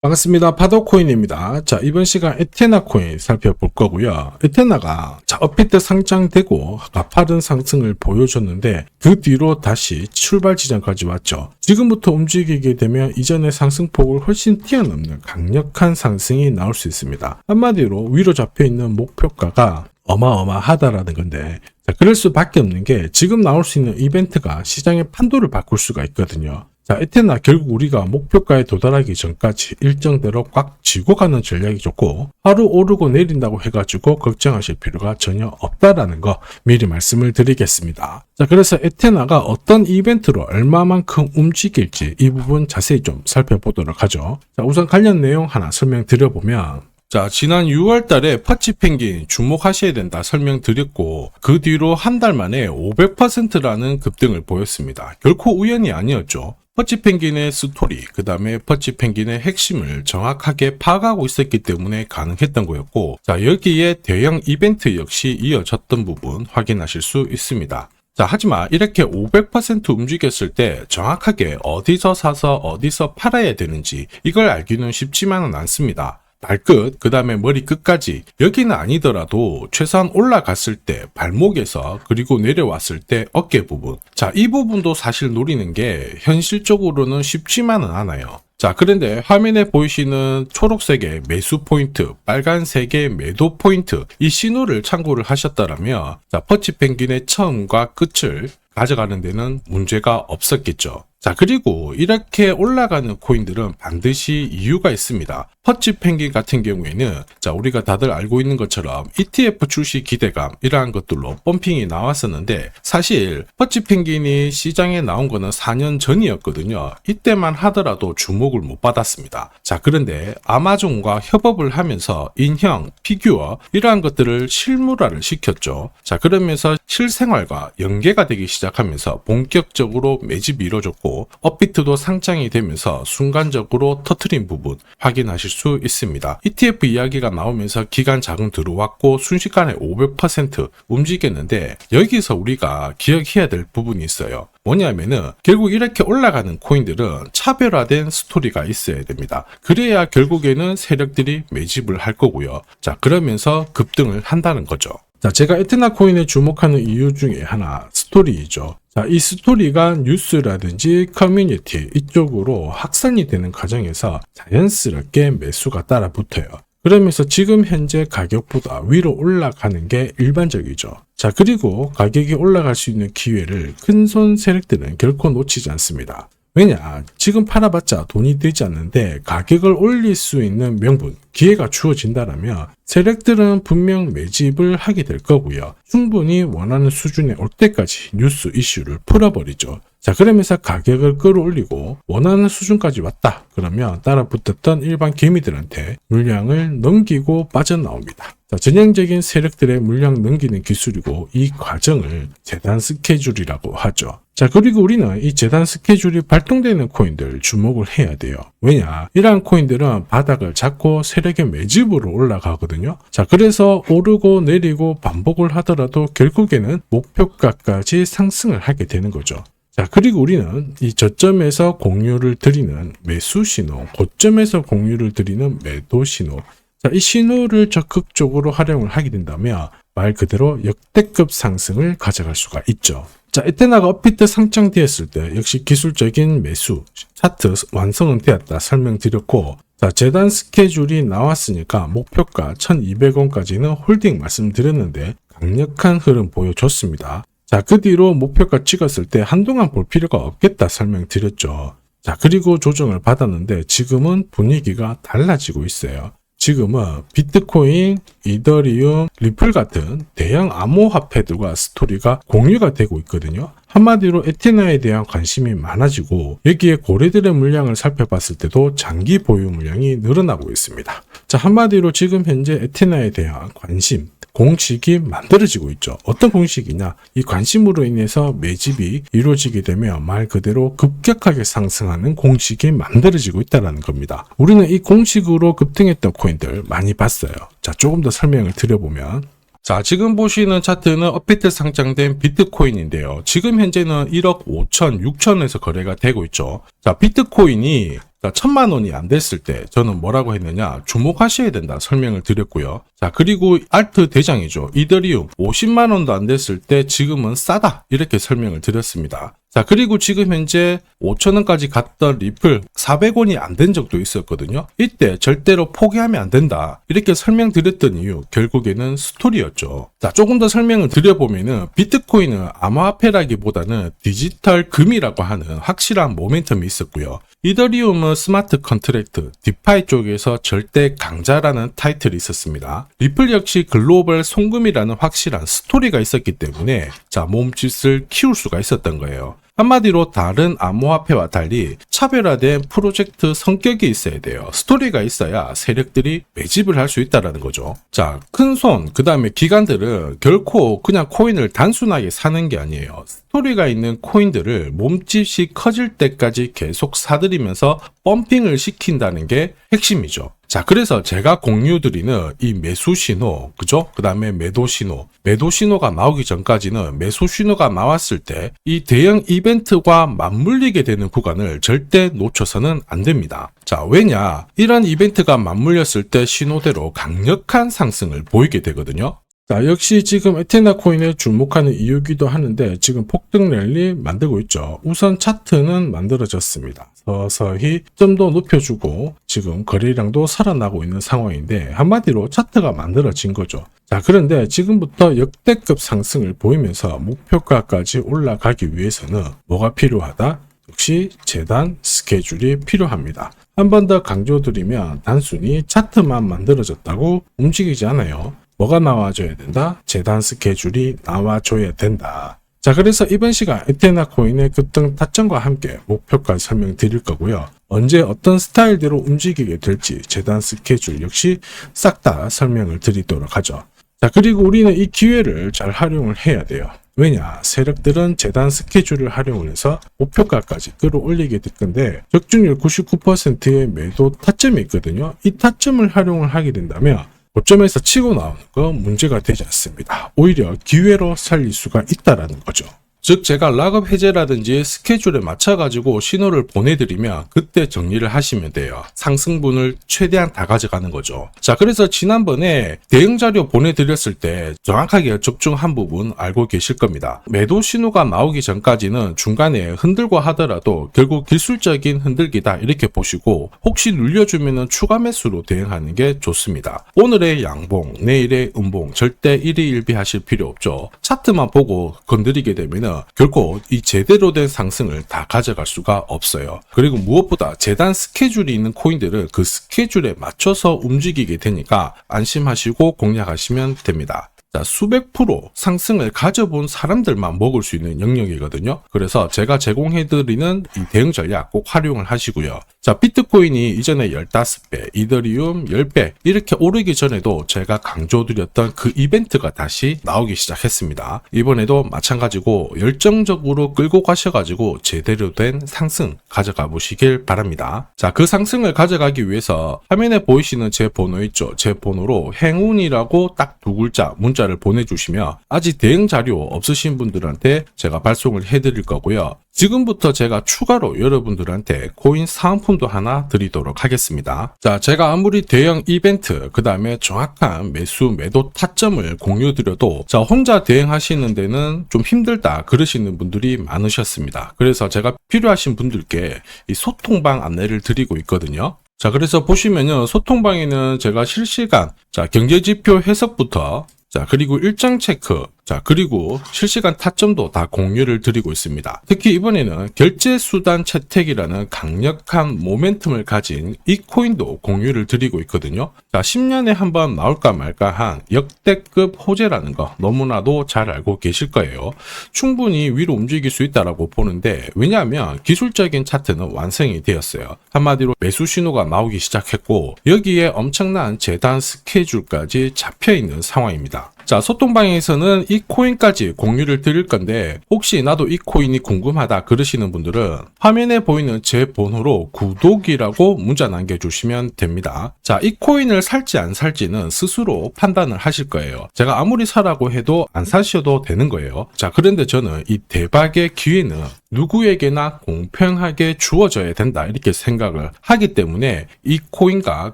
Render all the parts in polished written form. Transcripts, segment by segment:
반갑습니다. 파도코인입니다. 자, 이번 시간 에테나 코인 살펴볼 거고요. 에테나가 업비트 상장되고 가파른 상승을 보여줬는데 그 뒤로 다시 출발 지점까지 왔죠. 지금부터 움직이게 되면 이전의 상승폭을 훨씬 뛰어넘는 강력한 상승이 나올 수 있습니다. 한마디로 위로 잡혀있는 목표가가 어마어마하다라는 건데, 자, 그럴 수밖에 없는 게 지금 나올 수 있는 이벤트가 시장의 판도를 바꿀 수가 있거든요. 자, 에테나 결국 우리가 목표가에 도달하기 전까지 일정대로 꽉 쥐고 가는 전략이 좋고, 하루 오르고 내린다고 해가지고 걱정하실 필요가 전혀 없다라는 거 미리 말씀을 드리겠습니다. 자, 그래서 에테나가 어떤 이벤트로 얼마만큼 움직일지 이 부분 자세히 좀 살펴보도록 하죠. 자, 우선 관련 내용 하나 설명드려보면, 자, 지난 6월 달에 퍼치펭귄 주목하셔야 된다 설명드렸고, 그 뒤로 한 달 만에 500%라는 급등을 보였습니다. 결코 우연이 아니었죠. 퍼치펭귄의 스토리, 그 다음에 퍼치펭귄의 핵심을 정확하게 파악하고 있었기 때문에 가능했던 거였고, 자, 여기에 대형 이벤트 역시 이어졌던 부분 확인하실 수 있습니다. 자, 하지만 이렇게 500% 움직였을 때 정확하게 어디서 사서 어디서 팔아야 되는지 이걸 알기는 쉽지만은 않습니다. 발끝, 그 다음에 머리 끝까지, 여기는 아니더라도 최소한 올라갔을 때 발목에서, 그리고 내려왔을 때 어깨 부분, 자, 이 부분도 사실 노리는 게 현실적으로는 쉽지만은 않아요. 자, 그런데 화면에 보이시는 초록색의 매수 포인트, 빨간색의 매도 포인트, 이 신호를 참고를 하셨다면, 자, 퍼치펭귄의 처음과 끝을 가져가는 데는 문제가 없었겠죠. 자, 그리고 이렇게 올라가는 코인들은 반드시 이유가 있습니다. 퍼치펭귄 같은 경우에는, 자, 우리가 다들 알고 있는 것처럼 ETF 출시 기대감, 이러한 것들로 펌핑이 나왔었는데, 사실 퍼치펭귄이 시장에 나온 거는 4년 전이었거든요. 이때만 하더라도 주목을 못 받았습니다. 자, 그런데 아마존과 협업을 하면서 인형, 피규어, 이러한 것들을 실물화를 시켰죠. 자, 그러면서 실생활과 연계가 되기 시작하면서 본격적으로 매집이 이루어졌고, 업비트도 상장이 되면서 순간적으로 터트린 부분 확인하실 수 있습니다. ETF 이야기가 나오면서 기간 자금 들어왔고 순식간에 500% 움직였는데, 여기서 우리가 기억해야 될 부분이 있어요. 뭐냐면은 결국 이렇게 올라가는 코인들은 차별화된 스토리가 있어야 됩니다. 그래야 결국에는 세력들이 매집을 할 거고요. 자, 그러면서 급등을 한다는 거죠. 자, 제가 에테나 코인에 주목하는 이유 중에 하나, 스토리이죠. 자, 이 스토리가 뉴스라든지 커뮤니티 이쪽으로 확산이 되는 과정에서 자연스럽게 매수가 따라 붙어요. 그러면서 지금 현재 가격보다 위로 올라가는 게 일반적이죠. 자, 그리고 가격이 올라갈 수 있는 기회를 큰손 세력들은 결코 놓치지 않습니다. 왜냐? 지금 팔아봤자 돈이 되지 않는데 가격을 올릴 수 있는 명분, 기회가 주어진다라면 세력들은 분명 매집을 하게 될 거고요. 충분히 원하는 수준에 올 때까지 뉴스 이슈를 풀어버리죠. 자, 그러면서 가격을 끌어올리고 원하는 수준까지 왔다. 그러면 따라붙었던 일반 개미들한테 물량을 넘기고 빠져나옵니다. 자, 전형적인 세력들의 물량 넘기는 기술이고, 이 과정을 재단 스케줄이라고 하죠. 자, 그리고 우리는 이 재단 스케줄이 발동되는 코인들 주목을 해야 돼요. 왜냐? 이러한 코인들은 바닥을 잡고 세력의 매집으로 올라가거든요. 자, 그래서 오르고 내리고 반복을 하더라도 결국에는 목표가까지 상승을 하게 되는 거죠. 자, 그리고 우리는 이 저점에서 공유를 드리는 매수 신호, 고점에서 공유를 드리는 매도 신호, 자, 이 신호를 적극적으로 활용을 하게 된다면 말 그대로 역대급 상승을 가져갈 수가 있죠. 자, 에테나가 업비트 상장되었을 때 역시 기술적인 매수, 차트 완성은 되었다 설명드렸고, 자, 재단 스케줄이 나왔으니까 목표가 1200원까지는 홀딩 말씀드렸는데 강력한 흐름 보여줬습니다. 자, 그 뒤로 목표가 찍었을 때 한동안 볼 필요가 없겠다 설명드렸죠. 자, 그리고 조정을 받았는데 지금은 분위기가 달라지고 있어요. 지금은 비트코인, 이더리움, 리플 같은 대형 암호화폐들과 스토리가 공유가 되고 있거든요. 한마디로 에테나에 대한 관심이 많아지고, 여기에 고래들의 물량을 살펴봤을 때도 장기 보유 물량이 늘어나고 있습니다. 자, 한마디로 지금 현재 에테나에 대한 관심, 공식이 만들어지고 있죠. 어떤 공식이냐? 이 관심으로 인해서 매집이 이루어지게 되면 말 그대로 급격하게 상승하는 공식이 만들어지고 있다는 겁니다. 우리는 이 공식으로 급등했던 코인들 많이 봤어요. 자, 조금 더 설명을 드려보면, 자, 지금 보시는 차트는 업비트 상장된 비트코인인데요. 지금 현재는 1억 5천, 6천에서 거래가 되고 있죠. 자, 비트코인이 자, 1000만 원이 안 됐을 때 저는 뭐라고 했느냐, 주목하셔야 된다 설명을 드렸고요. 자, 그리고 알트 대장이죠. 이더리움 50만 원도 안 됐을 때 지금은 싸다 이렇게 설명을 드렸습니다. 자, 그리고 지금 현재 5,000원까지 갔던 리플 400원이 안 된 적도 있었거든요. 이때 절대로 포기하면 안 된다 이렇게 설명드렸던 이유, 결국에는 스토리였죠. 자, 조금 더 설명을 드려보면은 비트코인은 암호화폐라기보다는 디지털 금이라고 하는 확실한 모멘텀이 있었고요. 이더리움은 스마트 컨트랙트, 디파이 쪽에서 절대 강자라는 타이틀이 있었습니다. 리플 역시 글로벌 송금이라는 확실한 스토리가 있었기 때문에 자, 몸짓을 키울 수가 있었던 거예요. 한마디로 다른 암호화폐와 달리 차별화된 프로젝트 성격이 있어야 돼요. 스토리가 있어야 세력들이 매집을 할 수 있다는 거죠. 자, 큰손, 그 다음에 기관들은 결코 그냥 코인을 단순하게 사는 게 아니에요. 스토리가 있는 코인들을 몸집이 커질 때까지 계속 사들이면서 펌핑을 시킨다는 게 핵심이죠. 자, 그래서 제가 공유드리는 이 매수 신호, 그죠? 그 다음에 매도 신호가 나오기 전까지는 매수 신호가 나왔을 때 이 대형 이벤트와 맞물리게 되는 구간을 절대 놓쳐서는 안 됩니다. 자, 왜냐? 이런 이벤트가 맞물렸을 때 신호대로 강력한 상승을 보이게 되거든요. 자, 역시 지금 에테나 코인에 주목하는 이유기도 하는데 지금 폭등 랠리 만들고 있죠. 우선 차트는 만들어졌습니다. 서서히 좀 더 높여주고 지금 거래량도 살아나고 있는 상황인데 한마디로 차트가 만들어진 거죠. 자, 그런데 지금부터 역대급 상승을 보이면서 목표가까지 올라가기 위해서는 뭐가 필요하다? 역시 재단 스케줄이 필요합니다. 한 번 더 강조드리면 단순히 차트만 만들어졌다고 움직이지 않아요. 뭐가 나와줘야 된다? 재단 스케줄이 나와줘야 된다. 자, 그래서 이번 시간 에테나 코인의 급등 타점과 함께 목표까지 설명드릴 거고요. 언제 어떤 스타일대로 움직이게 될지 재단 스케줄 역시 싹 다 설명을 드리도록 하죠. 자, 그리고 우리는 이 기회를 잘 활용을 해야 돼요. 왜냐? 세력들은 재단 스케줄을 활용을 해서 목표가까지 끌어올리게 될 건데 적중률 99%의 매도 타점이 있거든요. 이 타점을 활용을 하게 된다면 고점에서 치고 나오는 거 문제가 되지 않습니다. 오히려 기회로 살릴 수가 있다라는 거죠. 즉 제가 락업 해제라든지 스케줄에 맞춰가지고 신호를 보내드리면 그때 정리를 하시면 돼요. 상승분을 최대한 다 가져가는 거죠. 자, 그래서 지난번에 대응 자료 보내드렸을 때 정확하게 적중한 부분 알고 계실 겁니다. 매도 신호가 나오기 전까지는 중간에 흔들고 하더라도 결국 기술적인 흔들기다 이렇게 보시고 혹시 눌려주면 추가 매수로 대응하는 게 좋습니다. 오늘의 양봉, 내일의 음봉 절대 일희일비하실 필요 없죠. 차트만 보고 건드리게 되면 결코 이 제대로 된 상승을 다 가져갈 수가 없어요. 그리고 무엇보다 재단 스케줄이 있는 코인들은 그 스케줄에 맞춰서 움직이게 되니까 안심하시고 공략하시면 됩니다. 자, 수백 프로 상승을 가져본 사람들만 먹을 수 있는 영역이거든요. 그래서 제가 제공해드리는 이 대응 전략 꼭 활용을 하시고요. 자, 비트코인이 이전에 15배, 이더리움 10배 이렇게 오르기 전에도 제가 강조드렸던 그 이벤트가 다시 나오기 시작했습니다. 이번에도 마찬가지고 열정적으로 끌고 가셔가지고 제대로 된 상승 가져가 보시길 바랍니다. 자, 그 상승을 가져가기 위해서 화면에 보이시는 제 번호 있죠? 제 번호로 행운이라고 딱 두 글자 문자를 보내주시면 아직 대응 자료 없으신 분들한테 제가 발송을 해드릴 거고요. 지금부터 제가 추가로 여러분들한테 코인 사은품도 하나 드리도록 하겠습니다. 자, 제가 아무리 대형 이벤트, 그 다음에 정확한 매수, 매도 타점을 공유드려도 자, 혼자 대응하시는 데는 좀 힘들다 그러시는 분들이 많으셨습니다. 그래서 제가 필요하신 분들께 이 소통방 안내를 드리고 있거든요. 자, 그래서 보시면요, 소통방에는 제가 실시간 경제지표 해석부터 그리고 일정 체크, 그리고 실시간 타점도 다 공유를 드리고 있습니다. 특히 이번에는 결제수단 채택이라는 강력한 모멘텀을 가진 이 코인도 공유를 드리고 있거든요. 10년에 한 번 나올까 말까 한 역대급 호재라는 거 너무나도 잘 알고 계실 거예요. 충분히 위로 움직일 수 있다라고 보는데, 왜냐하면 기술적인 차트는 완성이 되었어요. 한마디로 매수 신호가 나오기 시작했고 여기에 엄청난 재단 스케줄까지 잡혀 있는 상황입니다. 자, 소통방에서는 이 코인까지 공유를 드릴 건데 혹시 나도 이 코인이 궁금하다 그러시는 분들은 화면에 보이는 제 번호로 구독이라고 문자 남겨주시면 됩니다. 자, 이 코인을 살지 안 살지는 스스로 판단을 하실 거예요. 제가 아무리 사라고 해도 안 사셔도 되는 거예요. 자, 그런데 저는 이 대박의 기회는 누구에게나 공평하게 주어져야 된다 이렇게 생각을 하기 때문에 이 코인과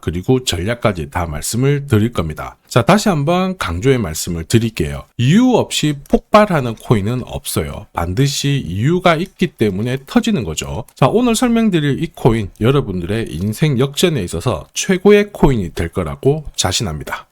그리고 전략까지 다 말씀을 드릴 겁니다. 자, 다시 한번 강조의 말씀을 드릴게요. 이유 없이 폭발하는 코인은 없어요. 반드시 이유가 있기 때문에 터지는 거죠. 자, 오늘 설명드릴 이 코인 여러분들의 인생 역전에 있어서 최고의 코인이 될 거라고 자신합니다.